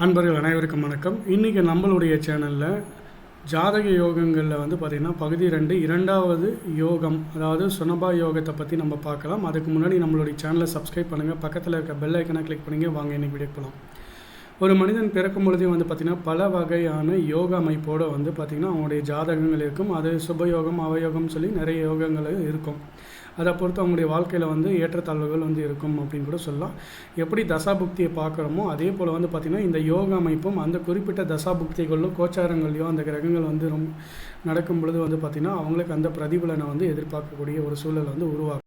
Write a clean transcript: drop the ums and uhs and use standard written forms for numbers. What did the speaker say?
அன்பர்கள் அனைவருக்கும் வணக்கம். இன்றைக்கி நம்மளுடைய சேனலில் ஜாதக யோகங்களில் பார்த்திங்கன்னா பகுதி 2 இரண்டாவது யோகம், அதாவது சுனபா யோகத்தை பற்றி நம்ம பார்க்கலாம். அதுக்கு முன்னாடி நம்மளுடைய சேனலை சப்ஸ்கிரைப் பண்ணுங்கள், பக்கத்தில் இருக்க பெல் ஐக்கனை கிளிக் பண்ணிங்க. வாங்க இன்றைக்கி வீடியோ போகலாம். ஒரு மனிதன் பிறக்கும் பொழுதே பார்த்திங்கன்னா பல வகையான யோக அமைப்போடு பார்த்திங்கன்னா அவங்களுடைய ஜாதகங்கள் இருக்கும். அது சுபயோகம், அவயோகம் சொல்லி நிறைய யோகங்கள் இருக்கும். அதை பொறுத்து அவங்களுடைய வாழ்க்கையில் ஏற்றத்தாழ்வுகள் இருக்கும் அப்படின்னு கூட சொல்லலாம். எப்படி தசாபுக்தியை பார்க்குறோமோ அதே போல் பார்த்திங்கன்னா இந்த யோக அமைப்பும் அந்த குறிப்பிட்ட தசாபுக்திகளோ கோச்சாரங்களையோ அந்த கிரகங்கள் ரொம்ப நடக்கும் பொழுது பார்த்திங்கன்னா அவங்களுக்கு அந்த பிரதிபலனை எதிர்பார்க்கக்கூடிய ஒரு சூழல் உருவாகும்.